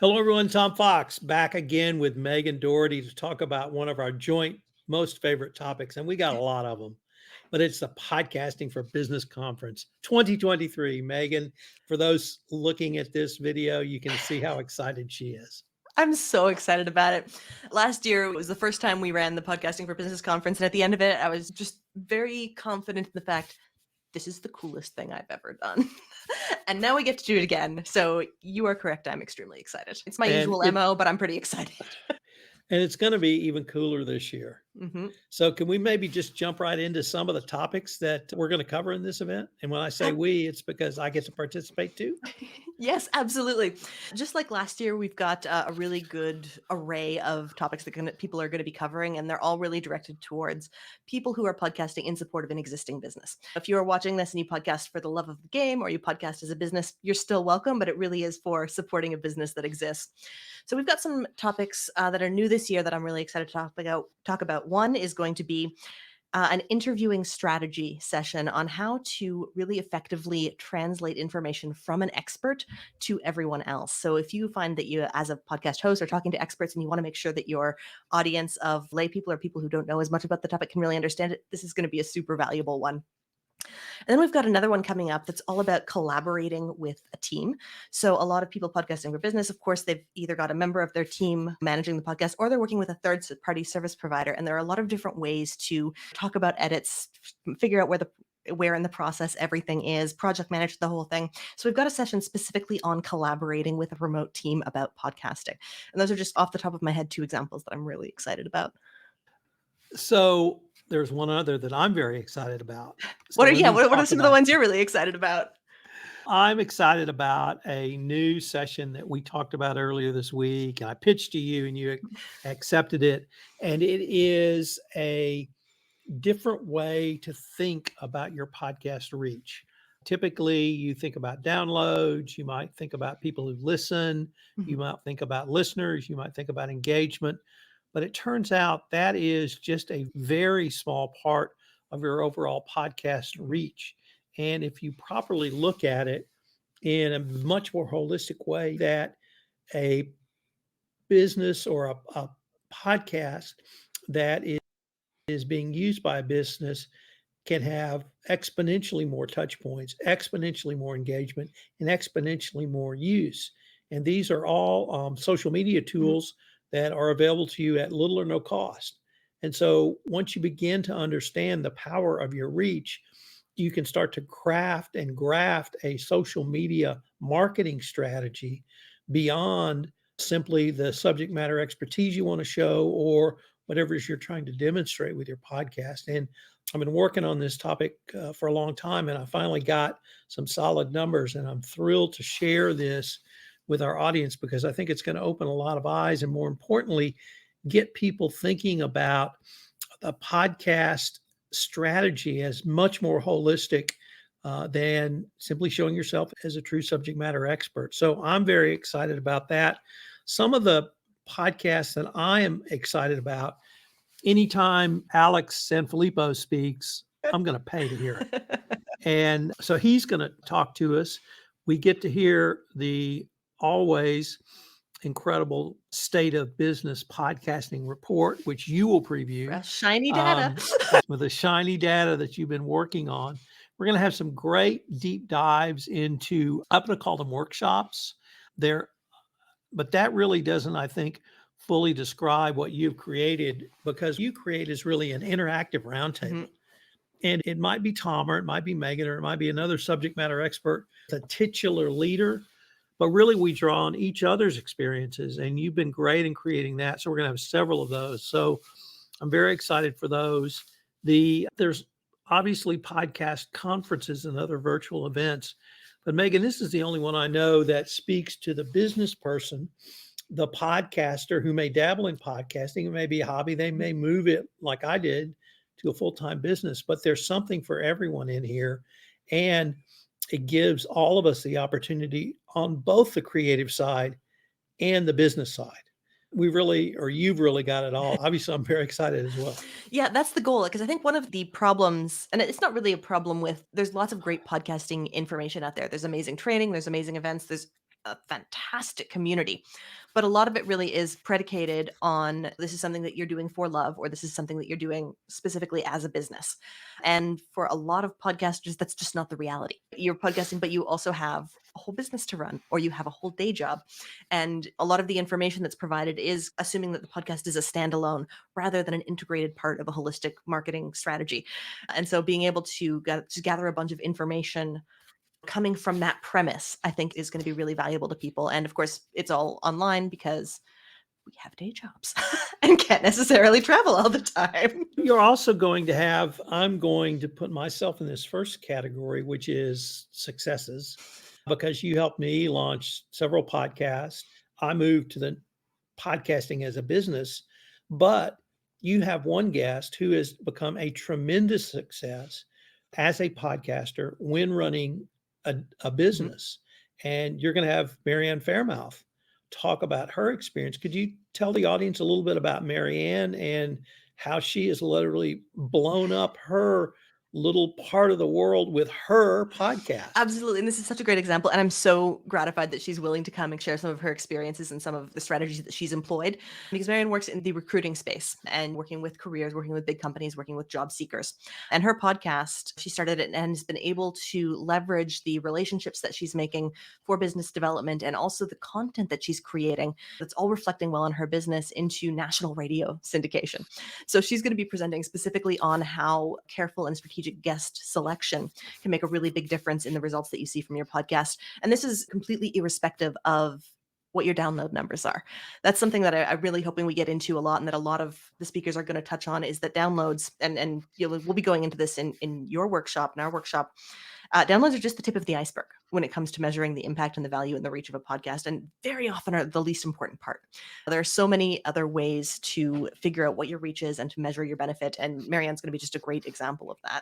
Hello, everyone. Tom Fox back again with Megan Dougherty to talk about one of our joint most favorite topics. And we got a lot of them, but it's the Podcasting for Business Conference 2023. Megan, for those looking at this video, you can see how excited she is. I'm so excited about it. Last year was the first time we ran the Podcasting for Business conference. And at the end of it, I was just very confident in the fact this is the coolest thing I've ever done. And now we get to do it again. So you are correct. I'm extremely excited. It's my And usual it MO, but I'm pretty excited. and it's going to be even cooler this year. Mhm. So can we maybe just jump right into some of the topics that we're going to cover in this event? And when I say we, it's because I get to participate too. Yes, absolutely. Just like last year, we've got a really good array of topics that people are going to be covering, and they're all really directed towards people who are podcasting in support of an existing business. If you are watching this and you podcast for the love of the game or you podcast as a business, you're still welcome, but it really is for supporting a business that exists. So we've got some topics that are new this year that I'm really excited to talk about. One is going to be an interviewing strategy session on how to really effectively translate information from an expert to everyone else. So if you find that you, as a podcast host, are talking to experts and you want to make sure that your audience of lay people or people who don't know as much about the topic can really understand it, this is going to be a super valuable one. And then we've got another one coming up that's all about collaborating with a team. So a lot of people podcasting for business, of course, they've either got a member of their team managing the podcast or they're working with a third party service provider. And there are a lot of different ways to talk about edits, figure out where in the process everything is, project manage the whole thing. So we've got a session specifically on collaborating with a remote team about podcasting. And those are just off the top of my head 2 examples that I'm really excited about. So there's one other that I'm very excited about. What So are let me what are talk some of the about ones you're really excited about? I'm excited about a new session that we talked about earlier this week, and I pitched to you and you accepted it. And it is a different way to think about your podcast reach. Typically, you think about downloads, you might think about people who listen, you Mhm. might think about listeners, you might think about engagement. But it turns out that is just a very small part of your overall podcast reach. And if you properly look at it in a much more holistic way, that a business or a podcast that is being used by a business can have exponentially more touch points, exponentially more engagement, and exponentially more use. And these are all social media Mhm. tools that are available to you at little or no cost. And so once you begin to understand the power of your reach, you can start to craft and graft a social media marketing strategy beyond simply the subject matter expertise you want to show or whatever it is you're trying to demonstrate with your podcast. And I've been working on this topic for a long time, and I finally got some solid numbers, and I'm thrilled to share this with our audience because I think it's going to open a lot of eyes and, more importantly, get people thinking about the podcast strategy as much more holistic than simply showing yourself as a true subject matter expert. So I'm very excited about that. Some of the podcasts that I am excited about, anytime Alex Sanfilippo speaks, I'm going to pay to hear it. And so he's going to talk to us. We get to hear the always incredible state of business podcasting report, which you will preview Fresh, shiny data. with the shiny data that you've been working on. We're going to have some great deep dives into, I'm going to call them workshops there, but that really doesn't, I think, fully describe what you've created, because you create is really an interactive roundtable. Mhm. And it might be Tom, or it might be Megan, or it might be another subject matter expert, the titular leader. But really, we draw on each other's experiences, and you've been great in creating that. So we're going to have several of those. So I'm very excited for those. There's obviously podcast conferences and other virtual events, but Megan, this is the only one I know that speaks to the business person, the podcaster who may dabble in podcasting. It may be a hobby. They may move it like I did to a full-time business, but there's something for everyone in here. And it gives all of us the opportunity on both the creative side and the business side. You've really got it all. Obviously, I'm very excited as well. Yeah, that's the goal. Because I think one of the problems, and it's not really a problem with, there's lots of great podcasting information out there. There's amazing training, there's amazing events, there's a fantastic community. But a lot of it really is predicated on this is something that you're doing for love, or this is something that you're doing specifically as a business. And for a lot of podcasters, that's just not the reality. You're podcasting, but you also have a whole business to run, or you have a whole day job. And a lot of the information that's provided is assuming that the podcast is a standalone rather than an integrated part of a holistic marketing strategy. And so being able to gather a bunch of information coming from that premise, I think is going to be really valuable to people. And of course, it's all online because we have day jobs and can't necessarily travel all the time. You're also going to have, I'm going to put myself in this first category, which is successes, because you helped me launch several podcasts. I moved to the podcasting as a business, but you have one guest who has become a tremendous success as a podcaster when running a business. And you're going to have Marianne Fairmouth talk about her experience. Could you tell the audience a little bit about Marianne and how she has literally blown up her little part of the world with her podcast? Absolutely. And this is such a great example. And I'm so gratified that she's willing to come and share some of her experiences and some of the strategies that she's employed, because Marianne works in the recruiting space and working with careers, working with big companies, working with job seekers. And her podcast, she started it and has been able to leverage the relationships that she's making for business development and also the content that she's creating that's all reflecting well on her business into national radio syndication. So she's going to be presenting specifically on how careful and strategic guest selection can make a really big difference in the results that you see from your podcast. And this is completely irrespective of what your download numbers are. That's something that I'm really hoping we get into a lot, and that a lot of the speakers are going to touch on, is that downloads, and we'll be going into this in your workshop, in our workshop. Downloads are just the tip of the iceberg when it comes to measuring the impact and the value and the reach of a podcast, and very often are the least important part. There are so many other ways to figure out what your reach is and to measure your benefit, and Marianne's going to be just a great example of that.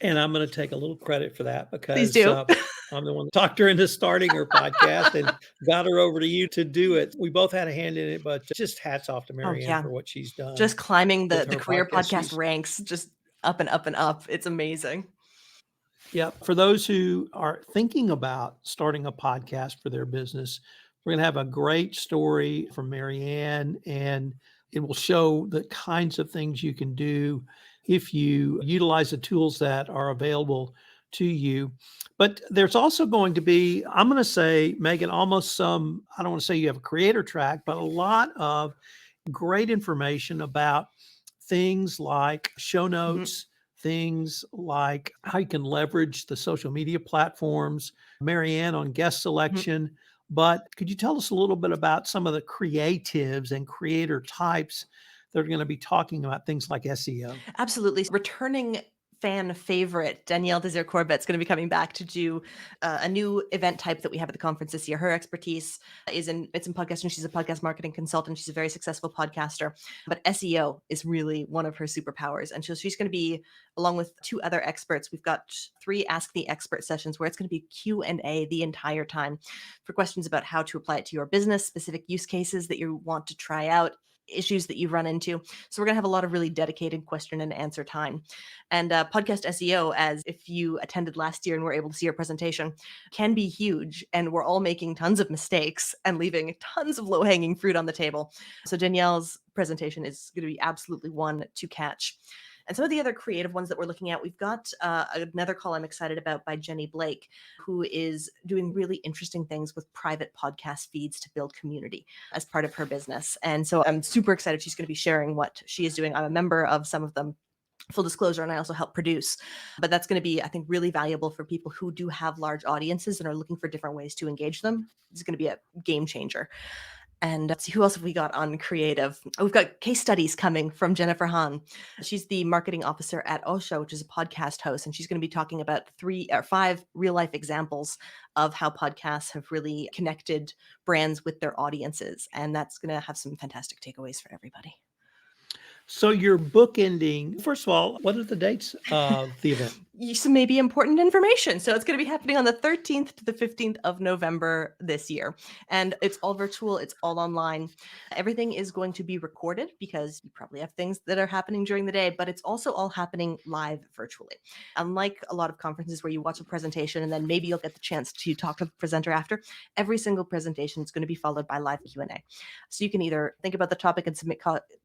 And I'm going to take a little credit for that Please because do. I'm the one that talked her into starting her podcast and got her over to you to do it. We both had a hand in it, but just hats off to Oh Marianne yeah, for what she's done just climbing with the her career podcast. podcast ranks, just up and up and up. It's amazing. Yeah. For those who are thinking about starting a podcast for their business, we're going to have a great story from Marianne, and it will show the kinds of things you can do if you utilize the tools that are available to you. But there's also going to be, I'm going to say, Megan, almost some, I don't want to say you have a creator track, but a lot of great information about things like show notes, things like how you can leverage the social media platforms, Marianne on guest selection. But could you tell us a little bit about some of the creatives and creator types that are going to be talking about things like SEO? Absolutely. Returning fan favorite Danielle Desir-Corbett's going to be coming back to do a new event type that we have at the conference this year. Her expertise is in podcasting. She's a podcast marketing consultant. She's a very successful podcaster, but SEO is really one of her superpowers. And so she's going to be, along with two other experts, we've got 3 Ask the Expert sessions where it's going to be Q&A the entire time for questions about how to apply it to your business, specific use cases that you want to try out, issues that you've run into. So we're going to have a lot of really dedicated question and answer time. And podcast SEO, as if you attended last year and were able to see our presentation, can be huge. And we're all making tons of mistakes and leaving tons of low-hanging fruit on the table. So Danielle's presentation is going to be absolutely one to catch. And some of the other creative ones that we're looking at, we've got another call I'm excited about by Jenny Blake, who is doing really interesting things with private podcast feeds to build community as part of her business. And so I'm super excited. She's going to be sharing what she is doing. I'm a member of some of them. Full disclosure, and I also help produce. But that's going to be, I think, really valuable for people who do have large audiences and are looking for different ways to engage them. It's going to be a game changer. And let's see, who else have we got on creative? Oh, we've got case studies coming from Jennifer Hahn. She's the marketing officer at Osho, which is a podcast host, and she's going to be talking about 3 or 5 real life examples of how podcasts have really connected brands with their audiences. And that's going to have some fantastic takeaways for everybody. So you're bookending, first of all, what are the dates of the event? some maybe important information. So it's going to be happening on the 13th to the 15th of November this year. And it's all virtual, it's all online. Everything is going to be recorded because you probably have things that are happening during the day, but it's also all happening live virtually. Unlike a lot of conferences where you watch a presentation and then maybe you'll get the chance to talk to the presenter after, every single presentation is going to be followed by live Q&A. So you can either think about the topic and submit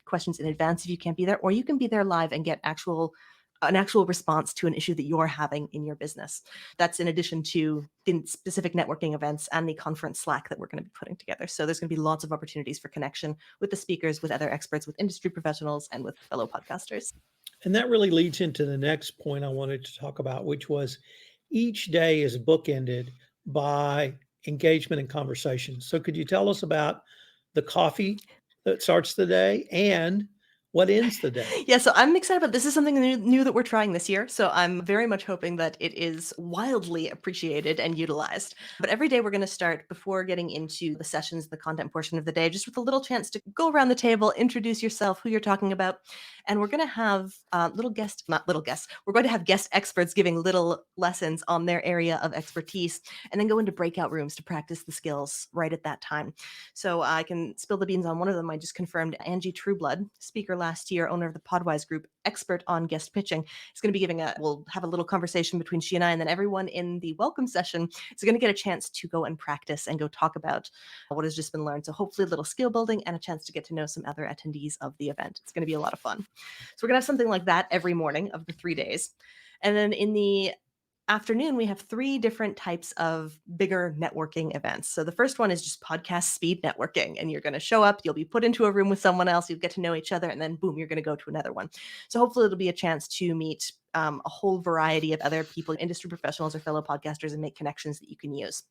questions in advance if you can't be there, or you can be there live and get an actual response to an issue that you're having in your business. That's in addition to the specific networking events and the conference Slack that we're going to be putting together. So there's going to be lots of opportunities for connection with the speakers, with other experts, with industry professionals, and with fellow podcasters. And that really leads into the next point I wanted to talk about, which was each day is bookended by engagement and conversation. So could you tell us about the coffee that starts the day and what ends the day? Yeah, so I'm excited about this. Is something new that we're trying this year. So I'm very much hoping that it is wildly appreciated and utilized. But every day we're going to start before getting into the sessions, the content portion of the day, just with a little chance to go around the table, introduce yourself, who you're talking about. And we're going to have we're going to have guest experts giving little lessons on their area of expertise and then go into breakout rooms to practice the skills right at that time. So I can spill the beans on one of them. I just confirmed Angie Trueblood, speaker last year, owner of the Podwise Group, expert on guest pitching, is going to be we'll have a little conversation between she and I, and then everyone in the welcome session is going to get a chance to go and practice and go talk about what has just been learned. So hopefully a little skill building and a chance to get to know some other attendees of the event. It's going to be a lot of fun. So we're going to have something like that every morning of the 3 days. And then in the afternoon, we have 3 different types of bigger networking events. So the first one is just podcast speed networking, and you're going to show up, you'll be put into a room with someone else, you'll get to know each other, and then boom, you're going to go to another one. So hopefully it'll be a chance to meet a whole variety of other people, industry professionals or fellow podcasters, and make connections that you can use.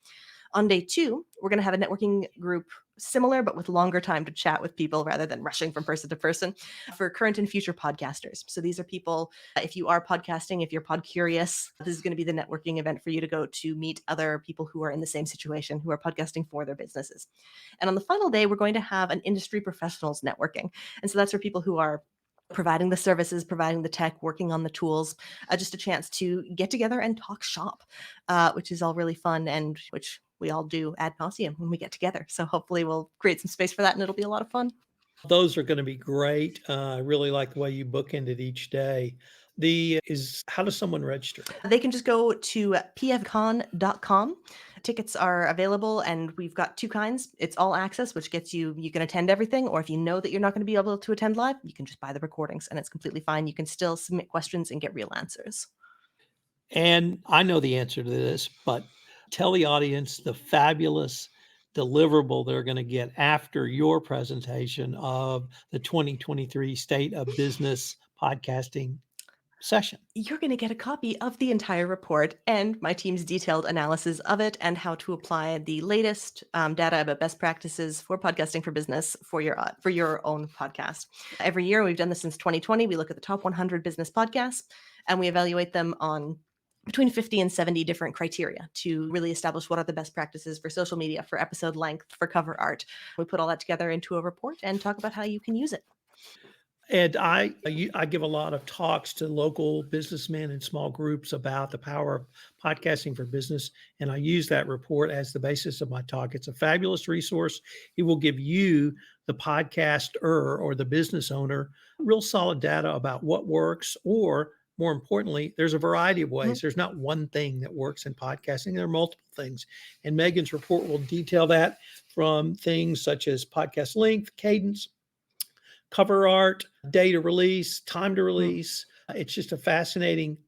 On day 2, we're going to have a networking group similar, but with longer time to chat with people rather than rushing from person to person for current and future podcasters. So these are people, if you are podcasting, if you're pod curious, this is going to be the networking event for you to go to meet other people who are in the same situation, who are podcasting for their businesses. And on the final day, we're going to have an industry professionals networking. And so that's for people who are providing the services, providing the tech, working on the tools, just a chance to get together and talk shop, which is all really fun and which we all do ad nauseum when we get together. So hopefully we'll create some space for that and it'll be a lot of fun. Those are going to be great. I really like the way you bookended each day. How does someone register? They can just go to pfcon.com. Tickets are available and we've got 2 kinds. It's all access, which gets you can attend everything, or if you know that you're not going to be able to attend live, you can just buy the recordings and it's completely fine. You can still submit questions and get real answers. And I know the answer to this, but tell the audience the fabulous deliverable they're going to get after your presentation of the 2023 State of Business Podcasting session. You're going to get a copy of the entire report and my team's detailed analysis of it and how to apply the latest data about best practices for podcasting for business for your own podcast. Every year, we've done this since 2020. We look at the top 100 business podcasts and we evaluate them on between 50 and 70 different criteria to really establish what are the best practices for social media, for episode length, for cover art. We put all that together into a report and talk about how you can use it. And I give a lot of talks to local businessmen and small groups about the power of podcasting for business. And I use that report as the basis of my talk. It's a fabulous resource. It will give you, the podcaster or the business owner, real solid data about what works, or more importantly, there's a variety of ways. There's not one thing that works in podcasting. There are multiple things. And Megan's report will detail that, from things such as podcast length, cadence, cover art, day to release, time to release. It's just a fascinating,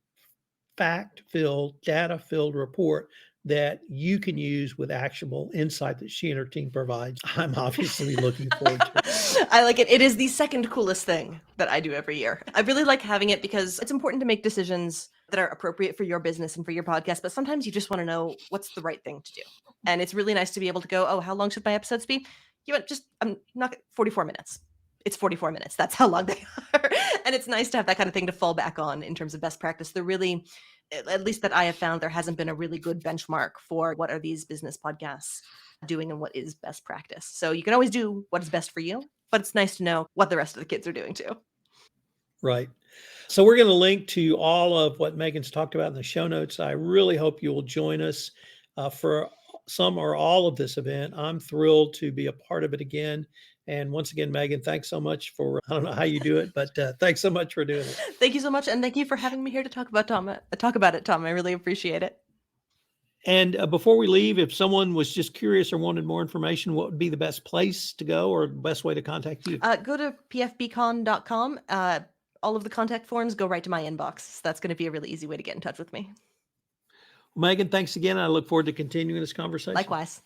fact-filled, data-filled report that you can use with actionable insight that she and her team provides. I'm obviously looking forward to it. I like it. It is the second coolest thing that I do every year. I really like having it because it's important to make decisions that are appropriate for your business and for your podcast, but sometimes you just want to know what's the right thing to do. And it's really nice to be able to go, oh, how long should my episodes be? I'm not 44 minutes. It's 44 minutes. That's how long they are. And it's nice to have that kind of thing to fall back on in terms of best practice. They're really, at least that I have found, there hasn't been a really good benchmark for what are these business podcasts doing and what is best practice. So you can always do what is best for you, but it's nice to know what the rest of the kids are doing too. Right. So we're going to link to all of what Megan's talked about in the show notes. I really hope you will join us for some or all of this event. I'm thrilled to be a part of it again. And once again, Megan, thanks so much for, I don't know how you do it, but thanks so much for doing it. Thank you so much, and thank you for having me here to talk about it, Tom. I really appreciate it. And before we leave, if someone was just curious or wanted more information, what would be the best place to go or the best way to contact you? Go to pfbcon.com. All of the contact forms go right to my inbox. So that's going to be a really easy way to get in touch with me. Megan, thanks again. I look forward to continuing this conversation. Likewise.